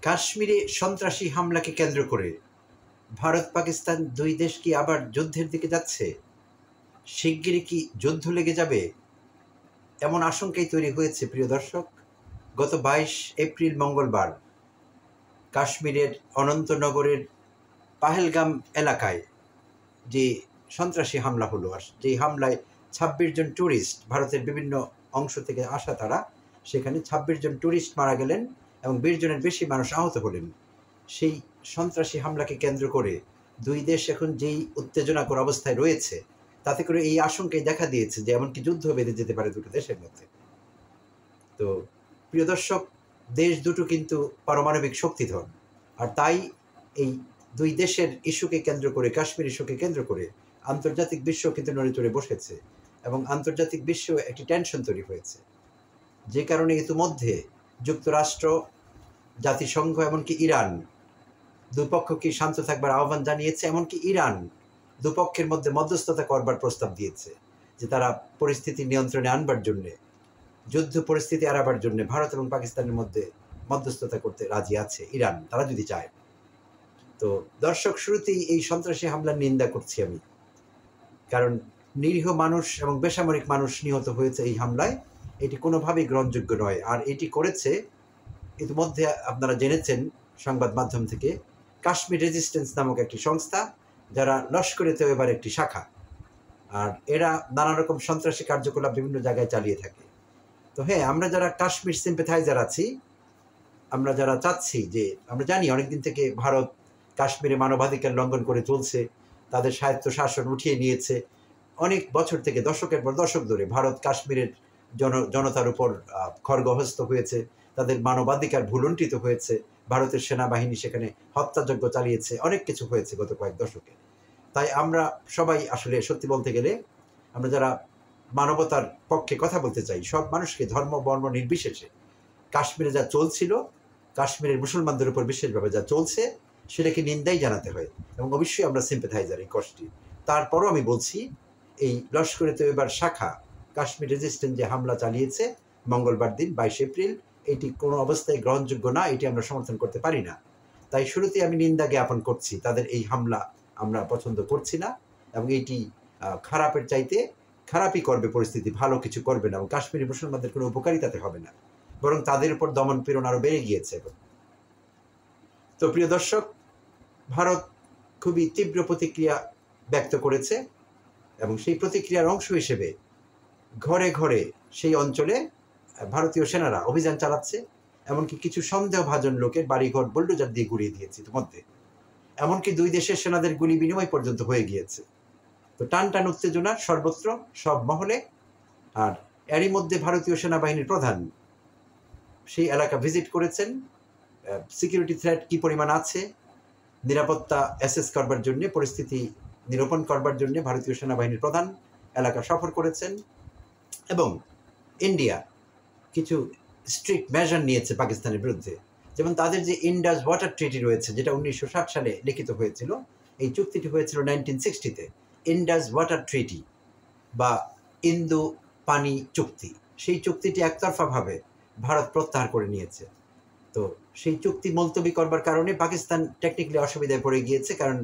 কাশ্মীরে সন্ত্রাসী হামলাকে কেন্দ্র করে ভারত পাকিস্তান দুই দেশ কি আবার যুদ্ধের দিকে যাচ্ছে? শিগগিরই কি যুদ্ধ লেগে যাবে? এমন আশঙ্কাই তৈরি হয়েছে প্রিয় দর্শক। গত 22 এপ্রিল মঙ্গলবার কাশ্মীরের অনন্তনগরের পাহেলগাম এলাকায় যে সন্ত্রাসী হামলা হলো, আর যেই হামলায় 26 জন ট্যুরিস্ট, ভারতের বিভিন্ন অংশ থেকে আসা তারা, সেখানে 26 জন ট্যুরিস্ট মারা গেলেন এবং 20 জনের বেশি মানুষ আহত হলেন। সেই সন্ত্রাসী হামলাকে কেন্দ্র করে দুই দেশ এখন যেই উত্তেজনাকর অবস্থায় রয়েছে, তাতে করে এই আশঙ্কাই দেখা দিয়েছে যে এমনকি যুদ্ধ বেঁধে যেতে পারে দুটো দেশের মধ্যে। তো প্রিয় দর্শক, দেশ দুটো কিন্তু পারমাণবিক শক্তিধর, আর তাই এই দুই দেশের ইস্যুকে কেন্দ্র করে, কাশ্মীর ইস্যুকে কেন্দ্র করে আন্তর্জাতিক বিশ্ব কিন্তু নড়ে চড়ে বসেছে এবং আন্তর্জাতিক বিশ্ব একটি টেনশন তৈরি হয়েছে, যে কারণে ইতিমধ্যে যুক্তরাষ্ট্র, জাতিসংঘ, এমনকি ইরান দুপক্ষকে শান্ত থাকবার আহ্বান জানিয়েছে। এমনকি ইরান দুপক্ষের মধ্যে মধ্যস্থতা করবার প্রস্তাব দিয়েছে যে তারা পরিস্থিতি নিয়ন্ত্রণে আনবার জন্যে, যুদ্ধ পরিস্থিতি এড়াবার জন্য ভারত এবং পাকিস্তানের মধ্যে মধ্যস্থতা করতে রাজি আছে ইরান, তারা যদি চায়। তো দর্শক, শুরুতেই এই সন্ত্রাসী হামলার নিন্দা করছি আমি, কারণ নিরীহ মানুষ এবং বেসামরিক মানুষ নিহত হয়েছে এই হামলায়। এটি কোনোভাবেই গ্রহণযোগ্য নয়। আর এটি করেছে, ইতিমধ্যে আপনারা জেনেছেন সংবাদ মাধ্যম থেকে, কাশ্মীর রেজিস্ট্যান্স নামক একটি সংস্থা, যারা লস্করে তৈয়বার একটি শাখা। আর এরা নানা রকম সন্ত্রাসী কার্যকলাপ বিভিন্ন জায়গায় চালিয়ে থাকে। তো হ্যাঁ, আমরা যারা কাশ্মীর সিম্প্যাথাইজার আছি, আমরা যারা চাচ্ছি যে, আমরা জানি অনেকদিন থেকে ভারত কাশ্মীরে মানবাধিকার লঙ্ঘন করে চলছে, তাদের স্বায়ত্ত শাসন উঠিয়ে নিয়েছে। অনেক বছর থেকে, দশকের পর দশক ধরে ভারত কাশ্মীরের জনতার উপর খড়গহস্ত হয়েছে, তাদের মানবাধিকার ভুলুণ্ঠিত হয়েছে, ভারতের সেনাবাহিনী সেখানে হত্যাযজ্ঞ চালিয়েছে, অনেক কিছু হয়েছে গত কয়েক দশকে। তাই আমরা সবাই আসলে সত্যি বলতে গেলে, আমরা যারা মানবতার পক্ষে কথা বলতে চাই, সব মানুষকে ধর্ম বর্ণ নির্বিশেষে কাশ্মীরে যা চলছিল, কাশ্মীরের মুসলমানদের উপর বিশেষভাবে যা চলছে, সেটাকে নিন্দাই জানাতে হয় এবং অবশ্যই আমরা সিম্প্যাথাইজার এই কষ্টে। তারপরও আমি বলছি, এই লস্করে তৈয়বার শাখা কাশ্মীর রেজিস্ট্যান্স যে হামলা চালিয়েছে মঙ্গলবার দিন 22 এপ্রিল, এটি কোনো অবস্থায় গ্রহণযোগ্য না, এটি আমরা সমর্থন করতে পারি না। তাই শুরুতেই আমি নিন্দা জ্ঞাপন করছি, তাদের এই হামলা আমরা পছন্দ করছি না এবং এইটি খারাপের চাইতে খারাপই করবে পরিস্থিতি, ভালো কিছু করবে না এবং কাশ্মীরি মুসলমানদের কোনো উপকারিতাতে হবে না, বরং তাদের উপর দমন পীড়ন আরও বেড়ে গিয়েছে এখন। তো প্রিয় দর্শক, ভারত খুবই তীব্র প্রতিক্রিয়া ব্যক্ত করেছে এবং সেই প্রতিক্রিয়ার অংশ হিসেবে ঘরে ঘরে সেই অঞ্চলে ভারতীয় সেনারা অভিযান চালাচ্ছে। এমনকি কিছু সন্দেহভাজন লোকের বাড়িঘর বুলডোজার দিয়ে গুড়িয়ে দিয়েছে ইতিমধ্যে। এমনকি দুই দেশের সেনাদের গুলি বিনিময় পর্যন্ত হয়ে গিয়েছে। তো টান টান উত্তেজনা সর্বত্র, সব মহলে। আর এরই মধ্যে ভারতীয় সেনাবাহিনীর প্রধান সেই এলাকা ভিজিট করেছেন, সিকিউরিটি থ্রেট কী পরিমাণ আছে, নিরাপত্তা অ্যাসেস করবার জন্য, পরিস্থিতি নিরূপণ করবার জন্য ভারতীয় সেনাবাহিনীর প্রধান এলাকা সফর করেছেন। এবং ইন্ডিয়া কিছু স্ট্রিক্ট মেজার নিয়েছে পাকিস্তানের বিরুদ্ধে, যেমন তাদের যে ইন্ডাস ওয়াটার ট্রিটি রয়েছে, যেটা 1960 সালে লিখিত হয়েছিল। এই চুক্তিটি হয়েছিল 1960-তে। ইন্ডাস ওয়াটার ট্রিটি বা ইন্দু পানি চুক্তি, সেই চুক্তিটি একতরফাভাবে ভারত প্রত্যাহার করে নিয়েছে। তো সেই চুক্তি মুলতবি করবার কারণে পাকিস্তান টেকনিক্যালি অসুবিধায় পড়ে গিয়েছে, কারণ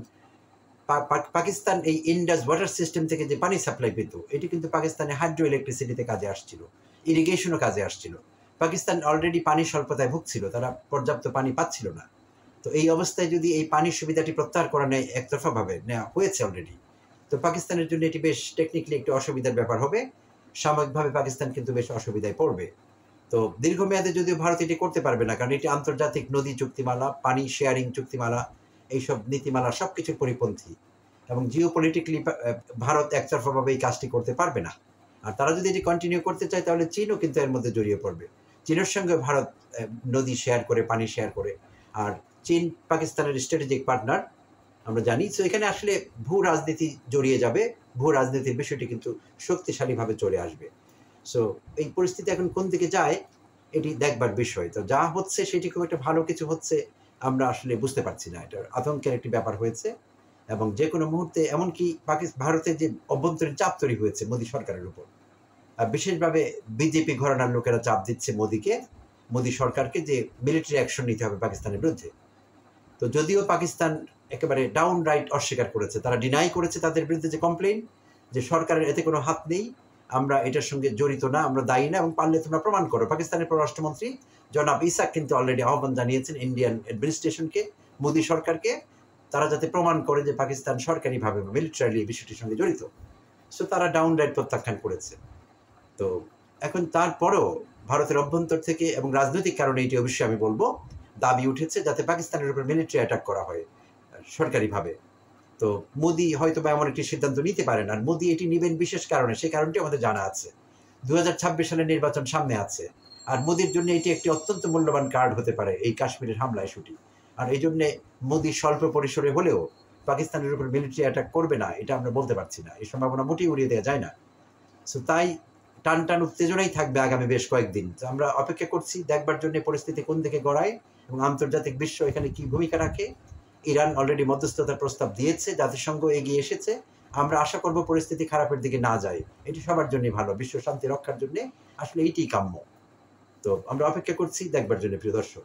পাকিস্তান এই ইন্ডাস ওয়াটার সিস্টেম থেকে যে পানি সাপ্লাই পেত, এটি কিন্তু পাকিস্তানে হাইড্রো ইলেকট্রিসিটিতে কাজে আসছিল, ইরিগেশনও কাজে আসছিল। পাকিস্তান অলরেডি পানি স্বল্পতায় ভুগছিল, তারা পর্যাপ্ত পানি পাচ্ছিল না। তো এই অবস্থায় যদি এই পানির সুবিধাটি প্রত্যাহার করা নেয়, একতরফাভাবে নেওয়া হয়েছে অলরেডি, তো পাকিস্তানের জন্য এটি বেশ টেকনিক্যালি একটু অসুবিধার ব্যাপার হবে। সাময়িকভাবে পাকিস্তান কিন্তু বেশ অসুবিধায় পড়বে। তো দীর্ঘমেয়াদে যদিও ভারত এটি করতে পারবে না, কারণ এটি আন্তর্জাতিক নদী চুক্তিমালা, পানি শেয়ারিং চুক্তিমালা, এইসব নীতিমালা সব কিছুর পরিপন্থী এবং জিওপলিটিক্যালি ভারত একতরফাভাবে এই কাজটি করতে পারবে না। আর তারা যদি এটি কন্টিনিউ করতে চায়, তাহলে চীনও কিন্তু এর মধ্যে জড়িয়ে পড়বে। চীনের সঙ্গে ভারত নদী শেয়ার করে, পানি শেয়ার করে। আর চীন পাকিস্তানের স্ট্র্যাটেজিক পার্টনার, আমরা জানি। তো এখানে আসলে ভূ রাজনীতি জড়িয়ে যাবে, ভূ রাজনীতির বিষয়টি কিন্তু শক্তিশালীভাবে চলে আসবে। সো এই পরিস্থিতি এখন কোন দিকে যায়, এটি দেখবার বিষয়। তো যা হচ্ছে সেটি খুব একটা ভালো কিছু হচ্ছে আমরা আসলে বুঝতে পারছি না। এটা আতঙ্কের একটি ব্যাপার হয়েছে এবং যে কোনো মুহূর্তে, এমনকি ভারতের যে অভ্যন্তরীণ চাপ তৈরি হয়েছে মোদী সরকারের উপর, বিশেষভাবে বিজেপি ঘরানার লোকেরা চাপ দিচ্ছে মোদীকে মোদী সরকারকে যে মিলিটারি অ্যাকশন নিতে হবে পাকিস্তানের বিরুদ্ধে। তো যদিও পাকিস্তান একেবারে ডাউন রাইট অস্বীকার করেছে, তারা ডিনাই করেছে তাদের বিরুদ্ধে যে কমপ্লেন, যে সরকারের এতে কোনো হাত নেই, আমরা এটার সঙ্গে জড়িত না, আমরা দায়ী না, এবং পারলে তোমরা প্রমাণ করো। পাকিস্তানের পররাষ্ট্রমন্ত্রী জনাব ইসাক কিন্তু অলরেডি আহ্বান জানিয়েছেন ইন্ডিয়ান অ্যাডমিনিস্ট্রেশনকে, মোদী সরকারকে, তারা যাতে প্রমাণ করে যে পাকিস্তান সরকারিভাবে মিলিটারিলি এই বিষয়টির সঙ্গে জড়িত। সো তারা ডাউন রাইট প্রত্যাখ্যান করেছে। তো এখন তারপরেও ভারতের অভ্যন্তর থেকে এবং রাজনৈতিক কারণে এটি অবশ্যই আমি বলবো দাবি উঠেছে যাতে পাকিস্তানের উপর মিলিটারি অ্যাটাক করা হয় সরকারিভাবে। তো মোদি হয়তো বা এমন একটি সিদ্ধান্ত নিতে পারেন, আর মোদি এটি নেবেন বিশেষ কারণে, সেই কারণটি আমাদের জানা আছে। 2026 সালের নির্বাচন সামনে আছে, আর মোদির জন্য এটি একটি অত্যন্ত মূল্যবান কার্ড হতে পারে এই কাশ্মীরের হামলা ইস্যুটি। আর এই জন্যে মোদি স্বল্প পরিসরে হলেও পাকিস্তানের উপর মিলিটারি অ্যাটাক করবে না এটা আমরা বলতে পারছি না, এই সম্ভাবনা মোটেই উড়িয়ে দেওয়া যায় না। সো তাই টান টান উত্তেজনাই থাকবে আগামী বেশ কয়েকদিন। তো আমরা অপেক্ষা করছি দেখবার জন্য পরিস্থিতি কোন দিকে গড়ায় এবং আন্তর্জাতিক বিশ্ব এখানে কি ভূমিকা রাখে। ইরান অলরেডি মধ্যস্থতার প্রস্তাব দিয়েছে, জাতিসংঘ এগিয়ে এসেছে। আমরা আশা করব পরিস্থিতি খারাপের দিকে না যায়, এটি সবার জন্যই ভালো, বিশ্ব শান্তি রক্ষার জন্য আসলে এইটি কাম্য। তো আমরা অপেক্ষা করছি দেখবার জন্য প্রিয় দর্শক।